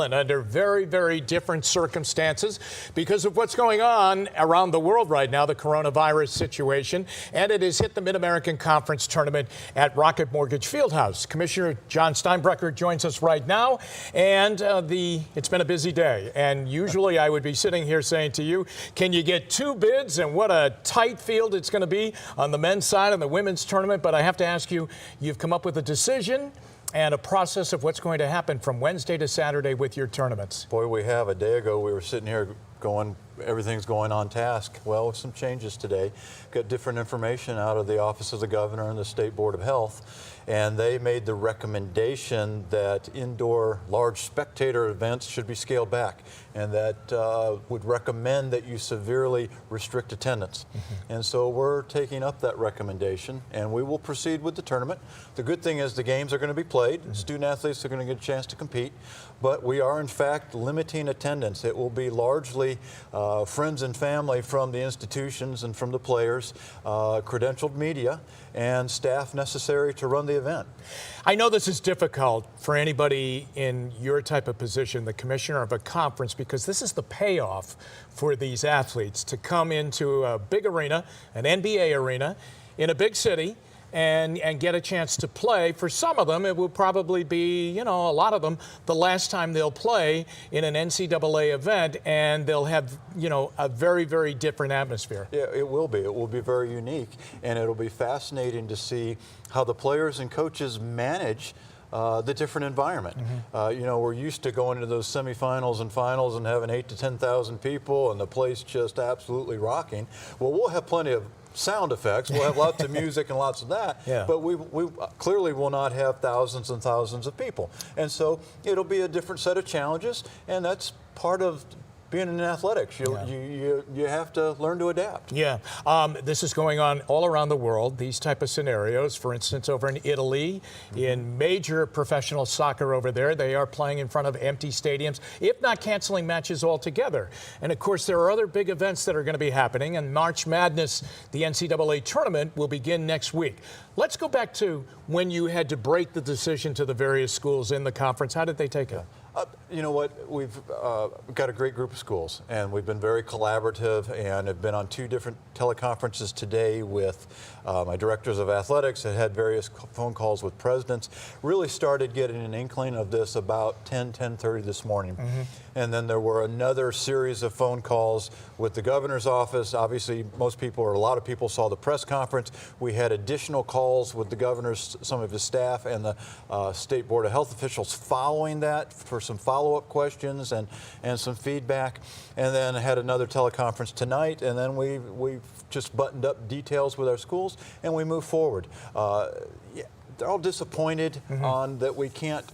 And under very, very different circumstances because of what's going on around the world right now, the coronavirus situation, and it has hit the Mid-American Conference Tournament at Rocket Mortgage Fieldhouse. Commissioner Jon Steinbrecher joins us right now, and it's been a busy day. And usually I would be sitting here saying to you, can you get two bids? And what a tight field it's going to be on the men's side and the women's tournament. But I have to ask you, you've come up with a decision and a process of what's going to happen from Wednesday to Saturday with your tournaments. Boy, we have. A day ago, we were sitting here going, everything's going on task. Well, with some changes today. Got different information out of the Office of the Governor and the State Board of Health, and they made the recommendation that indoor large spectator events should be scaled back, and that would recommend that you severely restrict attendance. And so we're taking up that recommendation, and we will proceed with the tournament. The good thing is the games are going to be played. Student athletes are going to get a chance to compete, but we are in fact limiting attendance. It will be largely friends and family from the institutions and from the players, credentialed media, and staff necessary to run the event. I know this is difficult for anybody in your type of position, the commissioner of a conference, because this is the payoff for these athletes to come into a big arena, an NBA arena, in a big city, and get a chance to play. For some of them, it will probably be, a lot of them, the last time they'll play in an NCAA event, and they'll have, a very, very different atmosphere. Yeah, it will be. It will be very unique, and it'll be fascinating to see how the players and coaches manage the different environment. We're used to going to those semifinals and finals and having 8,000 to 10,000 people and the place just absolutely rocking. Well, we'll have plenty of sound effects. We'll have lots of music and lots of that, but we clearly will not have thousands and thousands of people. And so it'll be a different set of challenges, and that's part of being in athletics. You have to learn to adapt. Yeah, this is going on all around the world, these type of scenarios. For instance, over in Italy, in major professional soccer over there, they are playing in front of empty stadiums, if not canceling matches altogether. And of course, there are other big events that are going to be happening, and March Madness, the NCAA tournament, will begin next week. Let's go back to when you had to break the decision to the various schools in the conference. How did they take it? You know what, we've got a great group of schools, and we've been very collaborative and have been on 2 different teleconferences today with my directors of athletics and had various phone calls with presidents. Really started getting an inkling of this about 10:30 this morning. And then there were another series of phone calls with the governor's office. Obviously, most people, or a lot of people, saw the press conference. We had additional calls with the governor's, some of his staff, and the State Board of Health officials following that for some follow-up questions and some feedback, and then had another teleconference tonight, and then we just buttoned up details with our schools, and we move forward. They're all disappointed on that we can't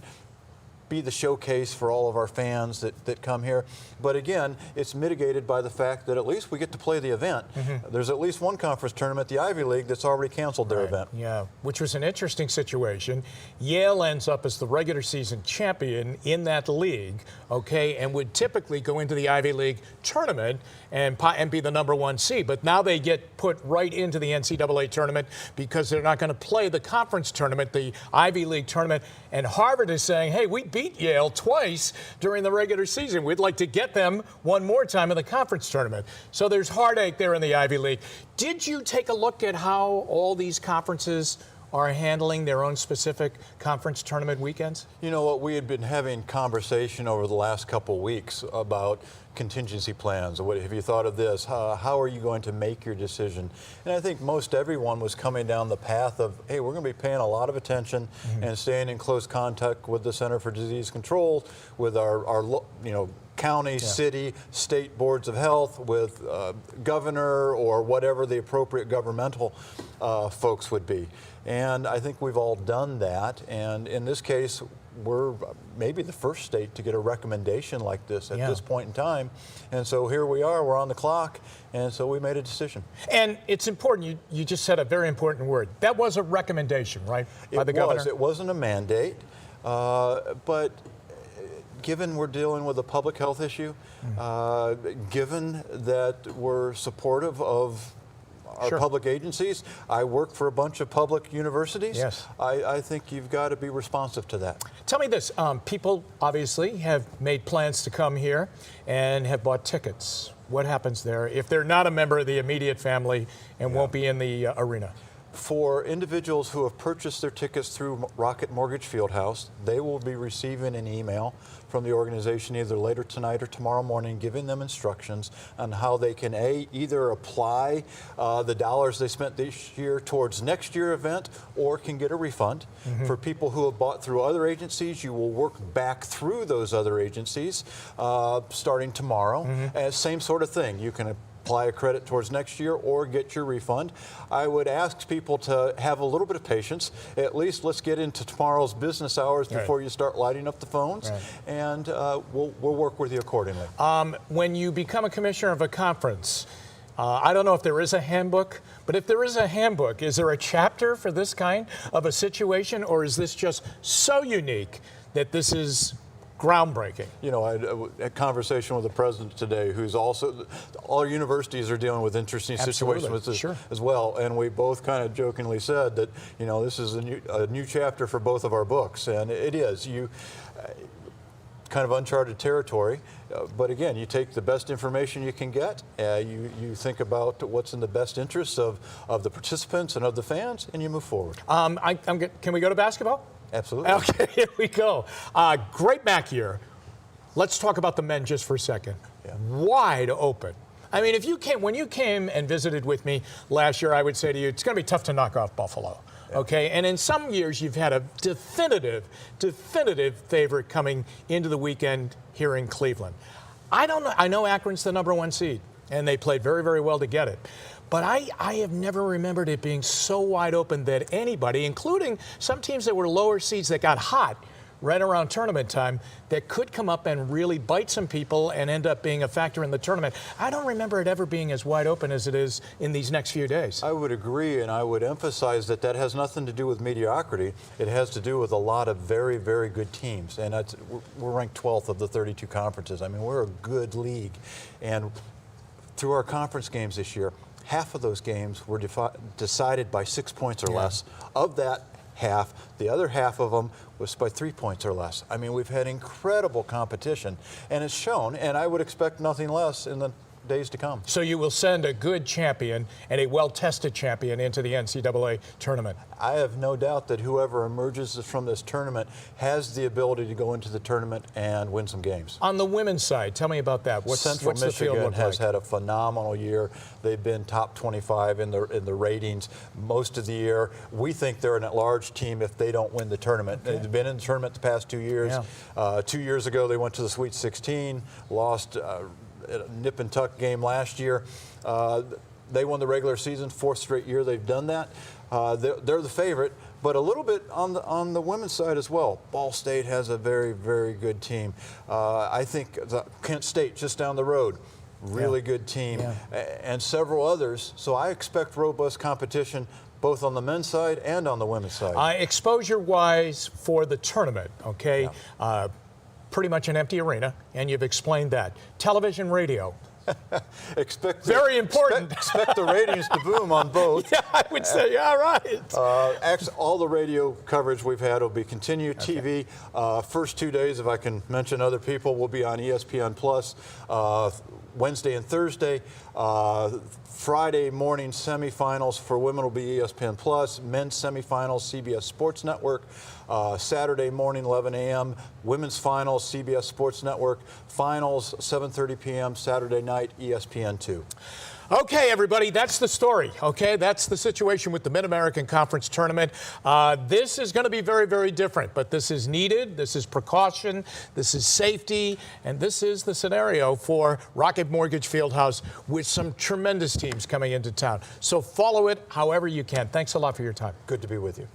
be the showcase for all of our fans that come here. But again, it's mitigated by the fact that at least we get to play the event. There's at least one conference tournament, the Ivy League, that's already canceled their event. Yeah, which was an interesting situation. Yale ends up as the regular season champion in that league, okay, and would typically go into the Ivy League tournament and be the #1 seed. But now they get put right into the NCAA tournament because they're not going to play the conference tournament, the Ivy League tournament. And Harvard is saying, hey, we beat Yale twice during the regular season. We'd like to get them one more time in the conference tournament. So there's heartache there in the Ivy League. Did you take a look at how all these conferences are handling their own specific conference tournament weekends? You know what, we had been having conversation over the last couple weeks about contingency plans. What have you thought of this? How are you going to make your decision? And I think most everyone was coming down the path of, hey, we're going to be paying a lot of attention and staying in close contact with the Center for Disease Control, with our county, city, state boards of health, with governor or whatever the appropriate governmental folks would be. And I think we've all done that. And in this case, we're maybe the first state to get a recommendation like this at this point in time. And so here we are, we're on the clock, and so we made a decision. And it's important, you just said a very important word. That was a recommendation, right, by the governor? It wasn't a mandate, but given we're dealing with a public health issue, given that we're supportive of our Sure. public agencies. I work for a bunch of public universities. Yes. I think you've got to be responsive to that. Tell me this, people obviously have made plans to come here and have bought tickets. What happens there if they're not a member of the immediate family and won't be in the arena? For individuals who have purchased their tickets through Rocket Mortgage Fieldhouse, they will be receiving an email from the organization either later tonight or tomorrow morning giving them instructions on how they can either apply the dollars they spent this year towards next year's event or can get a refund. For people who have bought through other agencies, you will work back through those other agencies starting tomorrow. Same sort of thing. You can apply a credit towards next year or get your refund. I would ask people to have a little bit of patience. At least let's get into tomorrow's business hours before you start lighting up the phones, and we'll work with you accordingly. When you become a commissioner of a conference, I don't know if there is a handbook, but if there is a handbook, is there a chapter for this kind of a situation, or is this just so unique that this is groundbreaking? You know, I had a conversation with the president today, who's also, all universities are dealing with interesting situations with this as well, and we both kind of jokingly said that, you know, this is a new chapter for both of our books, and it is. Kind of uncharted territory, but again, you take the best information you can get, you think about what's in the best interests of the participants and of the fans, and you move forward. Can we go to basketball? Absolutely. Okay, here we go. Great MAC year. Let's talk about the men just for a second. Wide open. I mean, when you came and visited with me last year, I would say to you, it's going to be tough to knock off Buffalo. Okay, and in some years you've had a definitive favorite coming into the weekend here in Cleveland. I don't know. I know Akron's the #1 seed, and they played very, very well to get it. But I have never remembered it being so wide open that anybody, including some teams that were lower seeds that got hot right around tournament time, that could come up and really bite some people and end up being a factor in the tournament. I don't remember it ever being as wide open as it is in these next few days. I would agree, and I would emphasize that has nothing to do with mediocrity. It has to do with a lot of very, very good teams. And we're ranked 12th of the 32 conferences. I mean, we're a good league. And through our conference games this year, half of those games were decided by 6 points or less. Of that half, the other half of them was by 3 points or less. I mean, we've had incredible competition, and it's shown, and I would expect nothing less in the days to come. So you will send a good champion and a well-tested champion into the NCAA tournament. I have no doubt that whoever emerges from this tournament has the ability to go into the tournament and win some games. On the women's side, tell me about that. Central Michigan has had a phenomenal year. They've been top 25 in the ratings most of the year. We think they're an at-large team if they don't win the tournament. They've been in the tournament the past 2 years. 2 years ago, they went to the Sweet 16, lost a nip and tuck game last year. They won the regular season, 4th straight year they've done that. They're the favorite, but a little bit on the women's side as well. Ball State has a very, very good team. I think Kent State just down the road, really good team, and several others. So I expect robust competition both on the men's side and on the women's side. Exposure-wise for the tournament, okay? Pretty much an empty arena, and you've explained that. Television, radio. Very important. Expect the ratings to boom on both. Yeah, I would say, yeah, right. Actually, all the radio coverage we've had will be continued. TV, first 2 days, if I can mention other people, will be on ESPN Plus. Wednesday and Thursday. Friday morning semifinals for women will be ESPN Plus. Men's semifinals, CBS Sports Network. Saturday morning, 11 a.m. Women's finals, CBS Sports Network. Finals, 7:30 p.m. Saturday night, ESPN2. Okay, everybody, that's the story, okay? That's the situation with the Mid-American Conference Tournament. This is going to be very, very different, but this is needed. This is precaution. This is safety. And this is the scenario for Rocket Mortgage Fieldhouse with some tremendous teams coming into town. So follow it however you can. Thanks a lot for your time. Good to be with you.